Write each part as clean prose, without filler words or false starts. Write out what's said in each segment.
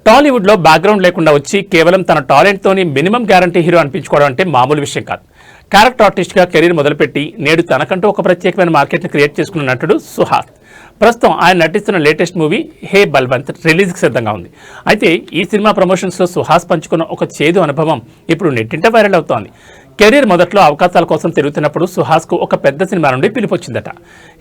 టాలీవుడ్లో బ్యాక్గ్రౌండ్ లేకుండా వచ్చి కేవలం తన టాలెంట్తోని మినిమం గ్యారంటీ హీరో అనిపించుకోవడం అంటే మామూలు విషయం కాదు. క్యారెక్టర్ ఆర్టిస్ట్గా కెరీర్ మొదలుపెట్టి నేడు తనకంటూ ఒక ప్రత్యేకమైన మార్కెట్ని క్రియేట్ చేసుకున్న నటుడు సుహాస్. ప్రస్తుతం ఆయన నటిస్తున్న లేటెస్ట్ మూవీ హే బల్వంత్ రిలీజ్కి సిద్ధంగా ఉంది. అయితే ఈ సినిమా ప్రమోషన్స్లో సుహాస్ పంచుకున్న ఒక చేదు అనుభవం ఇప్పుడు నెట్టింట వైరల్ అవుతోంది. కెరీర్ మొదట్లో అవకాశాల కోసం తిరుగుతున్నప్పుడు సుహాస్కు ఒక పెద్ద సినిమా నుండి పిలిపొచ్చిందట.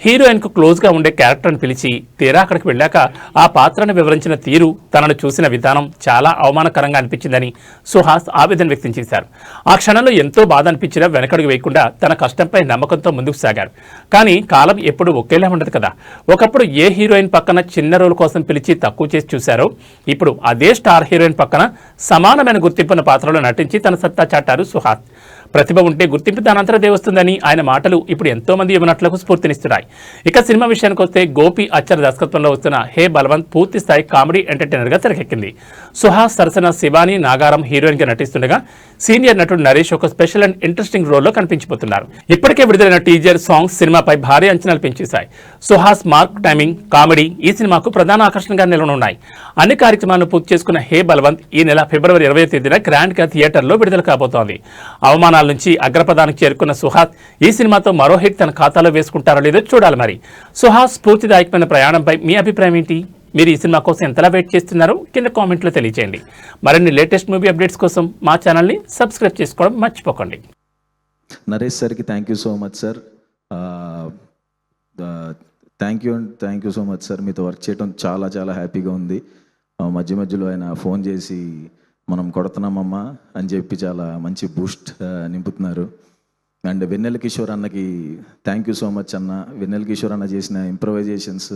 హీరోయిన్కు క్లోజ్గా ఉండే క్యారెక్టర్ని పిలిచి తీరా అక్కడికి వెళ్ళాక ఆ పాత్రను వివరించిన తీరు, తనను చూసిన విధానం చాలా అవమానకరంగా అనిపించిందని సుహాస్ ఆవేదన వ్యక్తం చేశారు. ఆ క్షణంలో ఎంతో బాధ అనిపించినా వెనకడుగు వేయకుండా తన కష్టంపై నమ్మకంతో ముందుకు సాగారు. కానీ కాలం ఎప్పుడు ఒకేలా ఉండదు కదా. ఒకప్పుడు ఏ హీరోయిన్ పక్కన చిన్న రోల్ కోసం పిలిచి తక్కువ చేసి చూశారో, ఇప్పుడు అదే స్టార్ హీరోయిన్ పక్కన సమానమైన గుర్తింపున్న పాత్రలో నటించి తన సత్తా చాటారు సుహాస్. ప్రతిభ ఉంటే గుర్తింపు దానంతరదే వస్తుందని ఆయన మాటలు ఇప్పుడు ఎంతో మంది యువనటులకు స్ఫూర్తినిస్తున్నాయి. ఇక సినిమా విషయానికి వస్తే గోపి అచ్చర్ దర్శకత్వంలో వస్తున్న హే బల్వంత్ పూర్తి స్థాయి కామెడీ ఎంటర్టైనర్గా తెరకెక్కింది. సుహాస్ సరసన శివాని నాగారం హీరోయిన్గా నటిస్తుండగా సీనియర్ నటుడు నరేష్ ఒక స్పెషల్ అండ్ ఇంట్రెస్టింగ్ రోల్లో కనిపించబోతున్నారు. ఇప్పటికే విడుదలైన టీజర్, సాంగ్స్ సినిమాపై భారీ అంచనాలు పెంచేశాయి. సుహాస్ మార్క్ టైమింగ్, కామెడీ ఈ సినిమాకు ప్రధాన ఆకర్షణగా నిలవనున్నాయి. అన్ని కార్యక్రమాలను పూర్తి చేసుకున్న హే బల్వంత్ ఈ నెల ఫిబ్రవరి 20వ తేదీన గ్రాండ్గా థియేటర్లో విడుదల కాబోతోంది. అవమానాల నుంచి అగ్రపదానికి చేరుకున్న సుహాస్ ఈ సినిమాతో మరో హిట్ తన ఖాతాలో వేసుకుంటారో లేదో చూడాలి. మరి సుహాస్ స్ఫూర్తిదాయకమైన ప్రయాణంపై మీ అభిప్రాయం ఏంటి? మీరు ఈ సినిమా కోసం ఎంతలా వెయిట్ చేస్తున్నారో కింద కామెంట్లో తెలియజేయండి. మరిన్ని లేటెస్ట్ మూవీ అప్డేట్స్ కోసం మా ఛానల్ని సబ్స్క్రైబ్ చేసుకోవడం మర్చిపోకండి. నరేష్ సార్కి thank you so much sir. Thank you so much sir. మీతో వర్క్ చేయడం చాలా చాలా హ్యాపీగా ఉంది. మధ్య మధ్యలో ఆయన ఫోన్ చేసి మనం కొడుతున్నామమ్మా అని చెప్పి చాలా మంచి బూస్ట్ నింపుతున్నారు. అండ్ వెన్నెల కిషోర్ అన్నకి థ్యాంక్ యూ సో మచ్ అన్న. వెన్నెల కిషోర్ అన్న చేసిన ఇంప్రవైజేషన్స్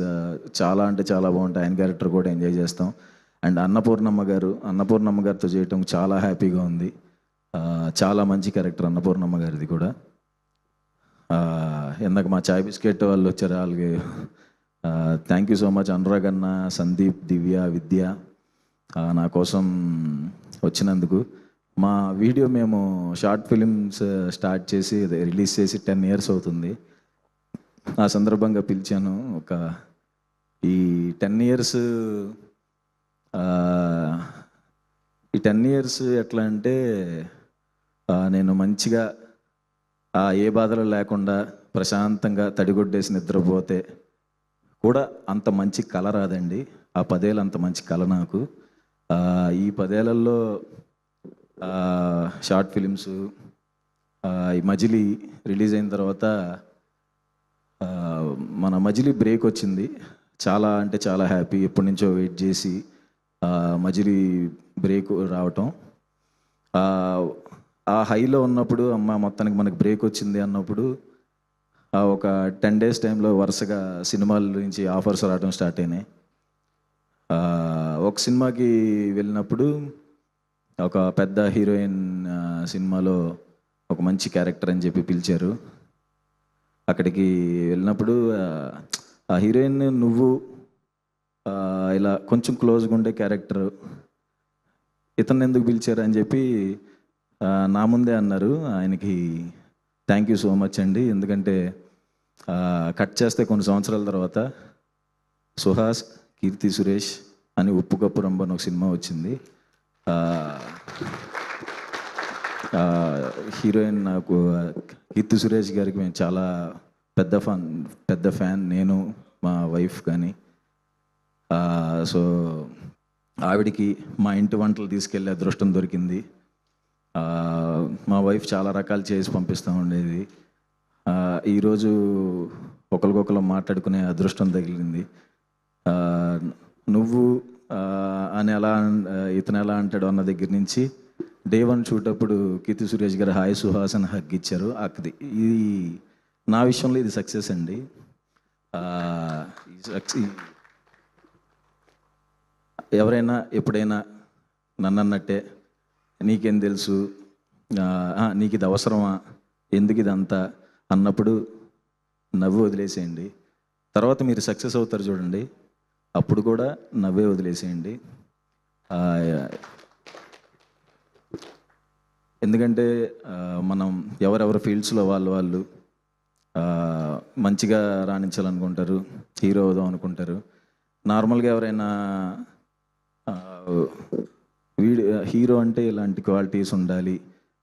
చాలా అంటే చాలా బాగుంటాయి. ఆయన క్యారెక్టర్ కూడా ఎంజాయ్ చేస్తాం. అండ్ అన్నపూర్ణమ్మ గారితో చేయటం చాలా హ్యాపీగా ఉంది. చాలా మంచి క్యారెక్టర్ అన్నపూర్ణమ్మ గారిది కూడా. ఇందాక మా చాయ్ బిస్కెట్ వాళ్ళు వచ్చారు, వాళ్ళకి thank you so much. Anurag అన్న, సందీప్, దివ్య, విద్య నా కోసం వచ్చినందుకు. మా వీడియో మేము షార్ట్ ఫిలిమ్స్ స్టార్ట్ చేసి రిలీజ్ చేసి 10 years అవుతుంది. ఆ సందర్భంగా పిలిచాను. ఈ 10 years ఎట్లా అంటే నేను మంచిగా ఏ బాధలు లేకుండా ప్రశాంతంగా తడిగొడ్డేసి నిద్రపోతే కూడా అంత మంచి కళ రాదండి. ఆ 10 ఏళ్ళు అంత మంచి కళ నాకు. ఈ 10 ఏళ్లలో షార్ట్ ఫిలిమ్స్, ఈ మజిలీ రిలీజ్ అయిన తర్వాత మన మజిలీ బ్రేక్ వచ్చింది. చాలా అంటే చాలా హ్యాపీ. ఎప్పటి నుంచో వెయిట్ చేసి మజిలీ బ్రేక్ రావటం, ఆ హైలో ఉన్నప్పుడు అమ్మ మొత్తానికి మనకి బ్రేక్ వచ్చింది అన్నప్పుడు ఒక 10 days టైంలో వరుసగా సినిమాల నుంచి ఆఫర్స్ రావడం స్టార్ట్ అయినాయి. ఒక సినిమాకి వెళ్ళినప్పుడు ఒక పెద్ద హీరోయిన్ సినిమాలో ఒక మంచి క్యారెక్టర్ అని చెప్పి పిలిచారు. అక్కడికి వెళ్ళినప్పుడు ఆ హీరోయిన్ నువ్వు ఇలా కొంచెం క్లోజ్గా ఉండే క్యారెక్టర్, ఇతను ఎందుకు పిలిచారు అని చెప్పి నా ముందే అన్నారు. ఆయనకి థ్యాంక్ యూ సో మచ్ అండి. ఎందుకంటే కట్ చేస్తే కొన్ని సంవత్సరాల తర్వాత సుహాస్, కీర్తి సురేష్ అని ఉప్పు కప్పు రంబన్ ఒక సినిమా వచ్చింది. హీరోయిన్ నాకు కీర్తి సురేష్ గారికి మేము చాలా పెద్ద ఫ్యాన్, నేను మా వైఫ్ కానీ. సో ఆవిడికి మా ఇంటి వంటలు తీసుకెళ్ళే అదృష్టం దొరికింది. మా వైఫ్ చాలా రకాలు చేసి పంపిస్తూ ఉండేది. ఈరోజు ఒకరికొకరు మాట్లాడుకునే అదృష్టం తగిలింది. నువ్వు అని ఇతను ఎలా అంటాడు అన్న దగ్గర నుంచి Day 1 షూట్ అప్పుడు కీర్తి సురేష్ గారు హాయ్ సుహాస్ అని హగ్ ఇచ్చారు. ఇది నా విషయంలో ఇది సక్సెస్ అండి. ఎవరైనా ఎప్పుడైనా నన్ను అన్నట్టే నీకేం తెలుసు, నీకు ఇది అవసరమా, ఎందుకు ఇదంతా అన్నప్పుడు నవ్వు వదిలేసేయండి. తర్వాత మీరు సక్సెస్ అవుతారు చూడండి, అప్పుడు కూడా నవ్వే వదిలేసేయండి. ఎందుకంటే మనం ఎవరెవరి ఫీల్డ్స్లో వాళ్ళు మంచిగా రాణించాలనుకుంటారు, హీరో అవుదాం అనుకుంటారు. నార్మల్గా ఎవరైనా వీడు హీరో అంటే ఇలాంటి క్వాలిటీస్ ఉండాలి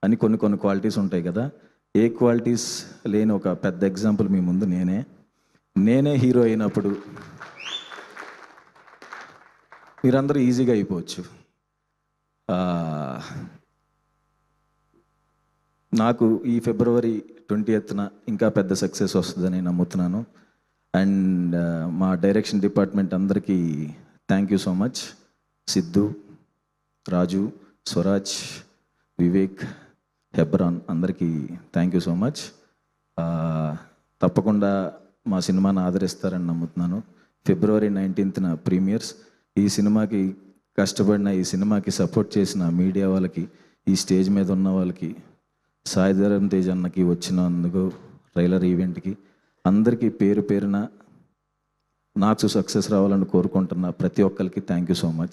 అని కొన్ని క్వాలిటీస్ ఉంటాయి కదా. ఏ క్వాలిటీస్ లేని ఒక పెద్ద ఎగ్జాంపుల్ మీ ముందు నేనే హీరో అయినప్పుడు మీరందరూ ఈజీగా అయిపోవచ్చు. నాకు ఈ ఫిబ్రవరి 20th ఇంకా పెద్ద సక్సెస్ వస్తుందని నమ్ముతున్నాను. అండ్ మా డైరెక్షన్ డిపార్ట్మెంట్ అందరికీ thank you so much. Siddhu, Raju, Swaraj, Vivek, Hebron అందరికీ థ్యాంక్ యూ సో మచ్. తప్పకుండా మా సినిమాని ఆదరిస్తారని నమ్ముతున్నాను. ఫిబ్రవరి 19th ప్రీమియర్స్. ఈ సినిమాకి కష్టపడిన, ఈ సినిమాకి సపోర్ట్ చేసిన మీడియా వాళ్ళకి, ఈ స్టేజ్ మీద ఉన్న వాళ్ళకి, సాయిధరం తేజ్ అన్నకి వచ్చినందుకు ట్రైలర్ ఈవెంట్కి అందరికీ పేరు పేరున నాకు సక్సెస్ రావాలని కోరుకుంటున్న ప్రతి ఒక్కరికి థ్యాంక్ యూ సో మచ్.